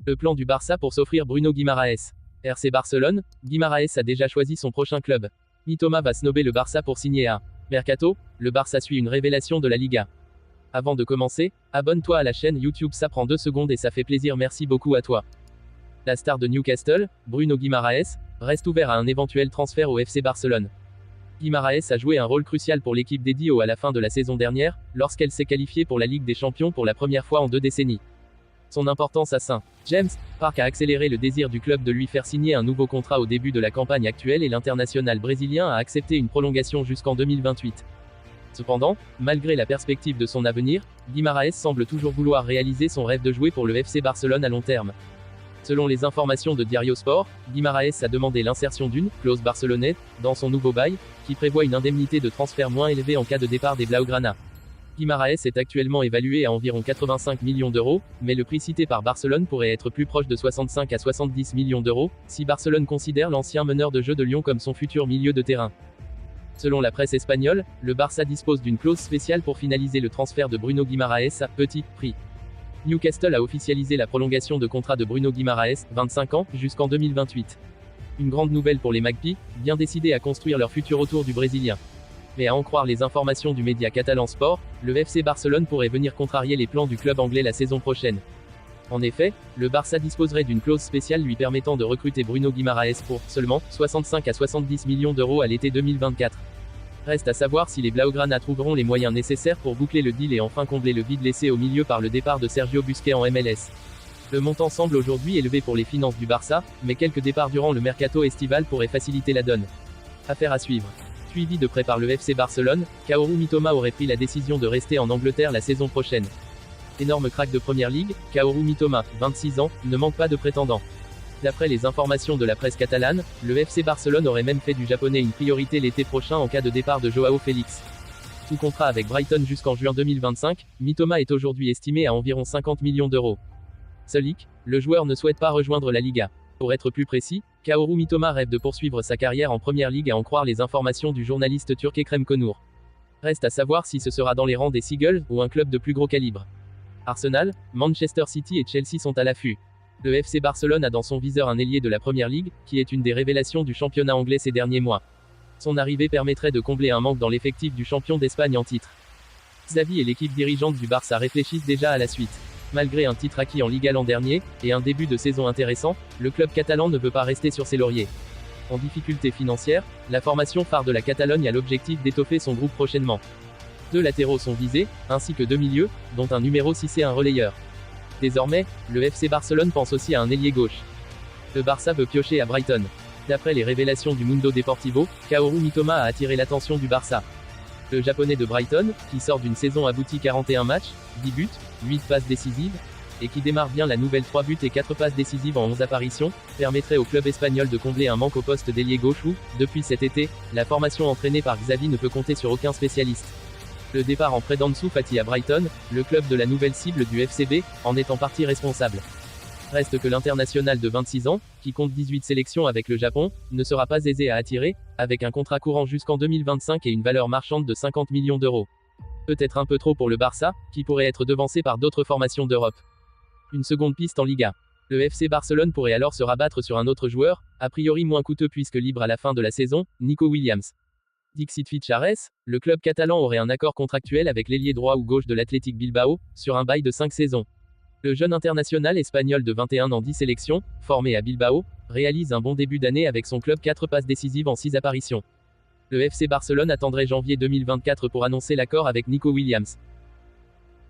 Le plan du Barça pour s'offrir Bruno Guimaraes. RC Barcelone, Guimaraes a déjà choisi son prochain club. Mitoma va snober le Barça pour signer à Mercato, le Barça suit une révélation de la Liga. Avant de commencer, abonne-toi à la chaîne YouTube, ça prend 2 secondes et ça fait plaisir, merci beaucoup à toi. La star de Newcastle, Bruno Guimaraes, reste ouvert à un éventuel transfert au FC Barcelone. Guimaraes a joué un rôle crucial pour l'équipe des Dios à la fin de la saison dernière, lorsqu'elle s'est qualifiée pour la Ligue des Champions pour la première fois en 2 décennies. Son importance à Saint-James Park a accéléré le désir du club de lui faire signer un nouveau contrat au début de la campagne actuelle et l'international brésilien a accepté une prolongation jusqu'en 2028. Cependant, malgré la perspective de son avenir, Guimaraes semble toujours vouloir réaliser son rêve de jouer pour le FC Barcelone à long terme. Selon les informations de Diario Sport, Guimaraes a demandé l'insertion d'une clause barcelonaise dans son nouveau bail, qui prévoit une indemnité de transfert moins élevée en cas de départ des Blaugrana. Guimaraes est actuellement évalué à environ 85 millions d'euros, mais le prix cité par Barcelone pourrait être plus proche de 65 à 70 millions d'euros, si Barcelone considère l'ancien meneur de jeu de Lyon comme son futur milieu de terrain. Selon la presse espagnole, le Barça dispose d'une clause spéciale pour finaliser le transfert de Bruno Guimaraes à petit prix. Newcastle a officialisé la prolongation de contrat de Bruno Guimaraes, 25 ans, jusqu'en 2028. Une grande nouvelle pour les Magpies, bien décidés à construire leur futur autour du Brésilien. Mais à en croire les informations du média catalan Sport, le FC Barcelone pourrait venir contrarier les plans du club anglais la saison prochaine. En effet, le Barça disposerait d'une clause spéciale lui permettant de recruter Bruno Guimaraes pour seulement 65 à 70 millions d'euros à l'été 2024. Reste à savoir si les Blaugrana trouveront les moyens nécessaires pour boucler le deal et enfin combler le vide laissé au milieu par le départ de Sergio Busquets en MLS. Le montant semble aujourd'hui élevé pour les finances du Barça, mais quelques départs durant le mercato estival pourraient faciliter la donne. Affaire à suivre. Suivi de près par le FC Barcelone, Kaoru Mitoma aurait pris la décision de rester en Angleterre la saison prochaine. Énorme crack de Première Ligue, Kaoru Mitoma, 26 ans, ne manque pas de prétendants. D'après les informations de la presse catalane, le FC Barcelone aurait même fait du japonais une priorité l'été prochain en cas de départ de Joao Félix. Sous contrat avec Brighton jusqu'en juin 2025, Mitoma est aujourd'hui estimé à environ 50 millions d'euros. Seul hic, le joueur ne souhaite pas rejoindre la Liga. Pour être plus précis, Kaoru Mitoma rêve de poursuivre sa carrière en Première Ligue à en croire les informations du journaliste turc Ekrem Konur. Reste à savoir si ce sera dans les rangs des Seagulls ou un club de plus gros calibre. Arsenal, Manchester City et Chelsea sont à l'affût. Le FC Barcelone a dans son viseur un ailier de la Première Ligue, qui est une des révélations du championnat anglais ces derniers mois. Son arrivée permettrait de combler un manque dans l'effectif du champion d'Espagne en titre. Xavi et l'équipe dirigeante du Barça réfléchissent déjà à la suite. Malgré un titre acquis en Liga l'an dernier, et un début de saison intéressant, le club catalan ne veut pas rester sur ses lauriers. En difficulté financière, la formation phare de la Catalogne a l'objectif d'étoffer son groupe prochainement. 2 latéraux sont visés, ainsi que 2 milieux, dont un numéro 6 et un relayeur. Désormais, le FC Barcelone pense aussi à un ailier gauche. Le Barça veut piocher à Brighton. D'après les révélations du Mundo Deportivo, Kaoru Mitoma a attiré l'attention du Barça. Le japonais de Brighton, qui sort d'une saison aboutie 41 matchs, 10 buts, 8 passes décisives, et qui démarre bien la nouvelle 3 buts et 4 passes décisives en 11 apparitions, permettrait au club espagnol de combler un manque au poste d'ailier gauche où, depuis cet été, la formation entraînée par Xavi ne peut compter sur aucun spécialiste. Le départ en prêt d'Ansu Fati à Brighton, le club de la nouvelle cible du FCB, en est en partie responsable. Reste que l'international de 26 ans, qui compte 18 sélections avec le Japon, ne sera pas aisé à attirer, avec un contrat courant jusqu'en 2025 et une valeur marchande de 50 millions d'euros. Peut-être un peu trop pour le Barça, qui pourrait être devancé par d'autres formations d'Europe. Une seconde piste en Liga. Le FC Barcelone pourrait alors se rabattre sur un autre joueur, a priori moins coûteux puisque libre à la fin de la saison, Nico Williams. Dixit Fichares, le club catalan aurait un accord contractuel avec l'ailier droit ou gauche de l'Athletic Bilbao, sur un bail de 5 saisons. Le jeune international espagnol de 21 ans 10 sélections, formé à Bilbao, réalise un bon début d'année avec son club 4 passes décisives en 6 apparitions. Le FC Barcelone attendrait janvier 2024 pour annoncer l'accord avec Nico Williams.